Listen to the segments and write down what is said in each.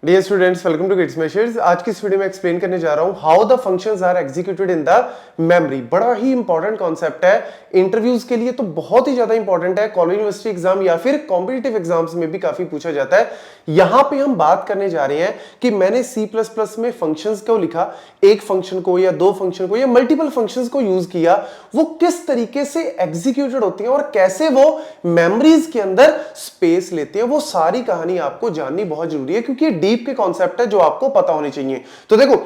Dear students, welcome to kids measures. आज की इस वीडियो में एक्सप्लेन करने जा रहा हूं how the functions are executed in the memory. बड़ा ही इंपॉर्टेंट कॉन्सेप्ट है, इंटरव्यूज के लिए तो बहुत ही ज्यादा इंपॉर्टेंट है, कॉलेज यूनिवर्सिटी एग्जाम या फिर कॉम्पिटिटिव एग्जाम्स में भी काफी पूछा जाता है। यहां पे हम बात करने जा रहे हैं कि मैंने C++ में फंक्शंस को लिखा, एक फंक्शन को या दो फंक्शन को या मल्टीपल फंक्शंस को यूज किया, वो किस तरीके से एग्जीक्यूटेड होती हैं और कैसे वो मेमोरीज के अंदर स्पेस लेते हैं, वो सारी कहानी आपको जाननी बहुत जरूरी है क्योंकि डीप के कॉन्सेप्ट है जो आपको पता होने चाहिए। तो देखो,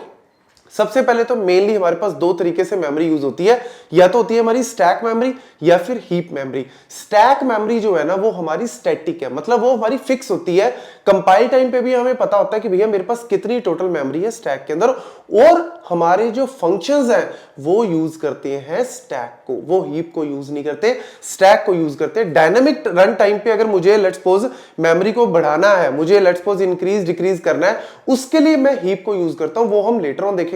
सबसे पहले तो मेनली हमारे पास दो तरीके से मेमोरी यूज होती है, या तो होती है हमारी स्टैक मेमोरी या फिर हीप मेमोरी। स्टैक मेमोरी जो है ना वो हमारी स्टैटिक है, मतलब वो हमारी फिक्स होती है। कंपाइल टाइम पे भी हमें पता होता है कि भैया मेरे पास कितनी टोटल मेमोरी है स्टैक के अंदर, और हमारे जो फंक्शंस हैं वो यूज करते हैं स्टैक को, वो हीप को यूज नहीं करते, स्टैक को यूज करते हैं। डायनामिक रन टाइम पे अगर मुझे लेट्स सपोज मेमोरी को बढ़ाना है, मुझे लेट्स सपोज इंक्रीज डिक्रीज करना है, उसके लिए मैं हीप को यूज करता हूं, वो हम लेटर ऑन देखेंगे।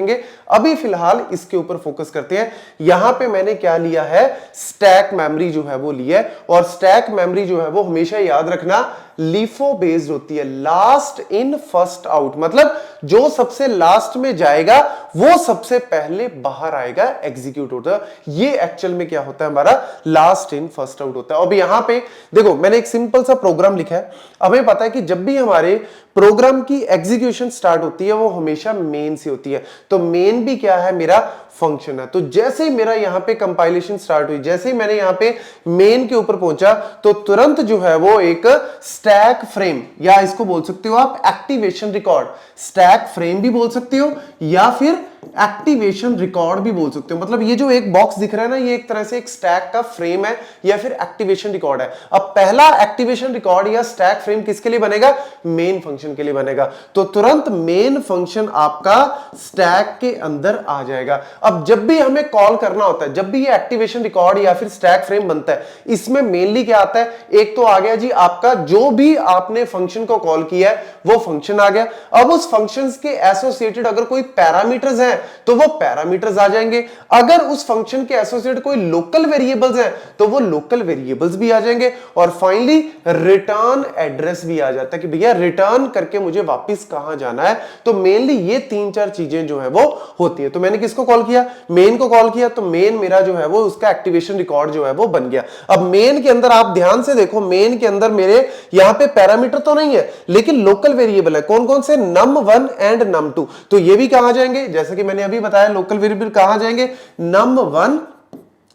अभी फिलहाल इसके ऊपर फोकस करते हैं। यहां पे मैंने क्या लिया है, स्टैक मेमोरी जो है वो लिया है, और स्टैक मेमोरी जो है वो हमेशा याद रखना LIFO बेस्ड होती है, लास्ट इन फर्स्ट आउट, मतलब जो सबसे लास्ट में जाएगा वो सबसे पहले बाहर आएगा, एग्जीक्यूट होता है। ये एक्चुअल में क्या होता है, हमारा लास्ट इन फर्स्ट आउट होता है। अब यहां पे देखो, मैंने एक सिंपल सा प्रोग्राम लिखा है। हमें पता है कि जब भी हमारे प्रोग्राम की एग्जीक्यूशन स्टार्ट होती है वो हमेशा मेन से होती है, तो मेन भी क्या है, मेरा फंक्शन है। तो जैसे ही मेरा यहां पे कंपाइलेशन स्टार्ट हुई, जैसे ही मैंने यहां पे मेन के ऊपर पहुंचा, तो तुरंत जो है वो एक स्टैक फ्रेम, या इसको बोल सकते हो आप एक्टिवेशन रिकॉर्ड, स्टैक फ्रेम भी बोल सकते हो या फिर एक्टिवेशन रिकॉर्ड भी बोल सकते हो। मतलब ये जो एक बॉक्स दिख रहा है ना, ये एक तरह से एक स्टैक का फ्रेम है या फिर एक्टिवेशन रिकॉर्ड है। अब पहला एक्टिवेशन रिकॉर्ड या स्टैक फ्रेम किसके लिए बनेगा, मेन फंक्शन के लिए बनेगा, तो तुरंत मेन फंक्शन आपका स्टैक के अंदर आ जाएगा। अब जब भी हमें कॉल करना होता है, जब भी ये एक्टिवेशन रिकॉर्ड या फिर स्टैक फ्रेम बनता है, इसमें मेनली क्या आता है, एक तो आ गया जी आपका जो भी आपने फंक्शन को कॉल किया है वो फंक्शन आ गया। अब उस फंक्शन के एसोसिएटेड अगर कोई पैरामीटर्स हैं तो वो पैरामीटर्स आ जाएंगे, अगर उस फंक्शन के एसोसिएटेड कोई लोकल वेरिएबल्स हैं तो वो लोकल वेरिएबल्स भी आ जाएंगे, और फाइनली रिटर्न एड्रेस भी आ जाता है कि भैया रिटर्न करके मुझे वापस कहां जाना है। तो मेनली ये तीन चार चीजें जो है वो होती है। तो मैंने किसको कॉल किया, मेन को कॉल किया, तो मेन मेरा जो है वो उसका एक्टिवेशन रिकॉर्ड जो है वो बन गया। अब मेन के अंदर आप ध्यान से देखो, मेन के अंदर मेरे यहां पे पैरामीटर तो नहीं है लेकिन लोकल वेरिएबल है। कौन कौन से, num1 एंड num2, तो ये भी कहां जाएंगे, जैसे कि मैंने अभी बताया लोकल वेरिएबल कहां जाएंगे, num1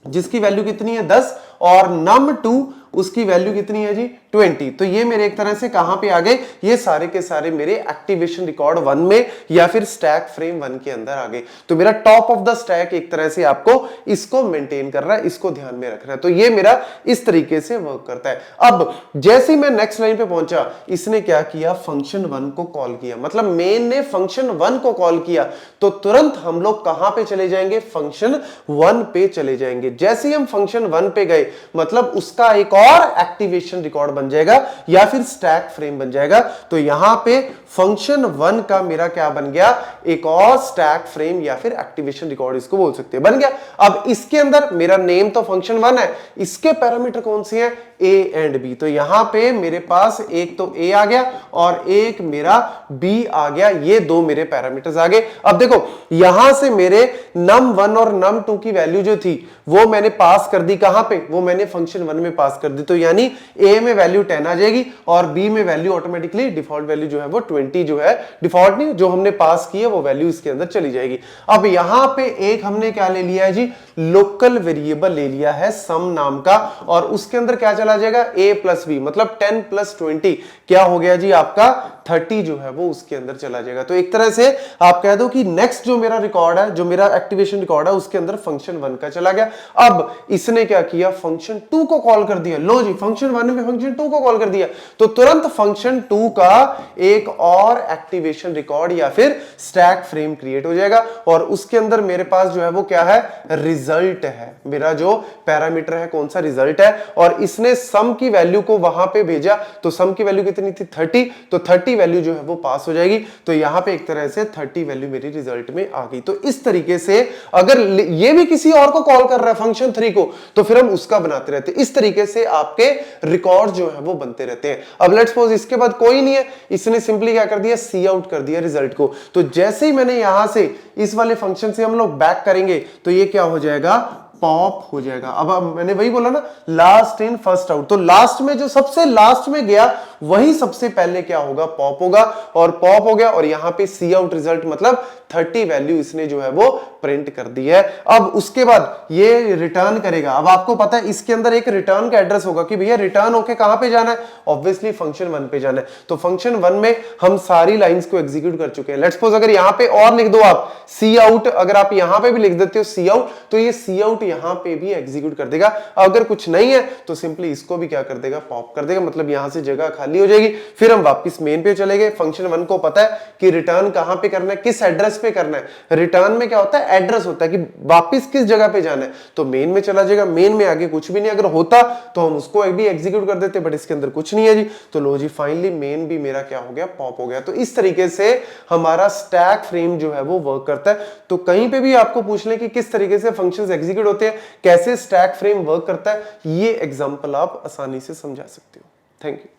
जिसकी वैल्यू कितनी है 10, और num2 उसकी वैल्यू कितनी है जी 20। तो ये मेरे एक तरह से कहां पे आ गए, ये सारे के सारे मेरे एक्टिवेशन रिकॉर्ड 1 में या फिर स्टैक फ्रेम 1 के अंदर आ गए। तो मेरा टॉप ऑफ द स्टैक एक तरह से आपको इसको मेंटेन कर रहा है, इसको ध्यान में रखना है। तो ये मेरा इस तरीके से वर्क करता है। अब जैसे ही मैं नेक्स्ट लाइन पे पहुंचा, इसने क्या किया, फंक्शन 1 को कॉल किया, मतलब मेन ने फंक्शन 1 को कॉल किया, तो तुरंत हम लोग कहां पे चले जाएंगे, फंक्शन 1 पे चले जाएंगे। जैसे ही हम फंक्शन 1 पे गए, मतलब उसका एक और एक्टिवेशन रिकॉर्ड बन जाएगा या फिर स्टैक फ्रेम बन जाएगा। तो यहां पे फंक्शन 1 का मेरा क्या बन गया, एक और स्टैक फ्रेम या फिर एक्टिवेशन रिकॉर्ड इसको बोल सकते हैं, बन गया। अब इसके अंदर मेरा नेम तो फंक्शन 1 है, इसके पैरामीटर कौन से हैं, A एंड B। तो यहां पे मेरे पास एक तो A आ गया और एक मेरा B आ गया, ये दो मेरे पैरामीटर्स आ गए। अब देखो यहां से मेरे num1 और num2 की वैल्यू जो थी वो मैंने पास कर दी, कहां पे, वो मैंने फंक्शन 1 में पास कर दी। तो यानी A में वैल्यू 10 आ जाएगी और B में वैल्यू ऑटोमेटिकली डिफॉल्ट वैल्यू जो है वो 20 जो है, डिफॉल्ट नहीं जो हमने पास की है वो वैल्यू इसके अंदर चली जाएगी। अब यहां पे एक हमने क्या ले लिया है जी, लोकल वेरिएबल ले लिया है सम नाम का, और उसके अंदर क्या चला जाएगा, a प्लस बी, मतलब 10 प्लस 20 क्या हो गया जी आपका 30 जो है वो उसके अंदर चला जाएगा। तो एक तरह से आप कह दो कि नेक्स्ट जो मेरा रिकॉर्ड है, जो मेरा एक्टिवेशन रिकॉर्ड है, उसके अंदर फंक्शन 1 का चला गया। अब इसने क्या किया, फंक्शन 2 को कॉल कर दिया। लो जी, फंक्शन 1 में फंक्शन 2 को कॉल कर दिया, तो तुरंत फंक्शन 2 का एक और एक्टिवेशन रिकॉर्ड या फिर स्टैक फ्रेम क्रिएट हो जाएगा, और उसके अंदर मेरे पास जो है वो क्या है, रिजल्ट है, मेरा जो पैरामीटर है कौन सा, रिजल्ट है। और इसने सम की वैल्यू को वहां पे भेजा तो सम की वैल्यू कितनी थी 30, तो 30 वैल्यू जो है वो पास हो जाएगी। तो यहां पे एक तरह से 30 वैल्यू मेरी रिजल्ट में आ गई। तो इस तरीके से अगर ये भी किसी और को कॉल कर रहा है फंक्शन 3 को, तो फिर हम उसका बनाते रहते हैं। इस तरीके से आपके रिकॉर्ड जो है वो बनते रहते हैं। अब लेट्स सपोज इसके बाद कोई नहीं है, इसने सिंपली क्या कर दिया, सी आउट कर दिया रिजल्ट को। तो जैसे ही मैंने यहां से इस वाले फंक्शन से हम लोग बैक करेंगे तो ये क्या हो जाएगा, पॉप हो जाएगा। अब मैंने वही बोला ना, लास्ट इन फर्स्ट आउट, तो लास्ट में जो सबसे लास्ट में गया वही सबसे पहले क्या होगा, पॉप होगा। और पॉप हो गया और यहां पे सी आउट रिजल्ट मतलब 30 वैल्यू इसने जो है वो प्रिंट कर दी है। अब उसके बाद ये रिटर्न करेगा। अब आपको पता है इसके अंदर एक रिटर्न का एड्रेस होगा कि भैया रिटर्न होके कहां पे जाना है, ऑब्वियसली फंक्शन 1 पे जाना है। तो फंक्शन 1 में हम सारी लाइंस को एग्जीक्यूट कर चुके हैं। लेट्स सपोज अगर यहां पे और लिख दो आप सी आउट, अगर आप यहां पे भी लिख देते हो सी आउट, तो ये सी आउट यहां पे भी एग्जीक्यूट कर देगा। अगर कुछ नहीं है तो सिंपली इसको भी क्या कर देगा, पॉप कर देगा, मतलब यहां से जगह खाली हो जाएगी। फिर हम वापस मेन पे चले गए। फंक्शन 1 को पता है कि रिटर्न कहां पे करना है, किस एड्रेस पे करना है। रिटर्न में क्या होता है, एड्रेस होता है कि वापस किस जगह पे जाना है। तो मेन में चला जाएगा, मेन में आगे कुछ भी नहीं, अगर होता तो हम उसको भी एग्जीक्यूट कर देते, बट इसके अंदर कुछ नहीं है जी। तो लो जी, फाइनली मेन भी मेरा क्या हो गया, पॉप हो गया। तो इस तरीके से हमारा स्टैक फ्रेम जो है वो वर्क करता है। तो कहीं पे भी आपको पूछ लें कि किस तरीके से फंक्शंस एग्जीक्यूट होते हैं, कैसे स्टैक फ्रेम वर्क करता है, ये एग्जांपल आप आसानी से समझा सकते हो। Thank you.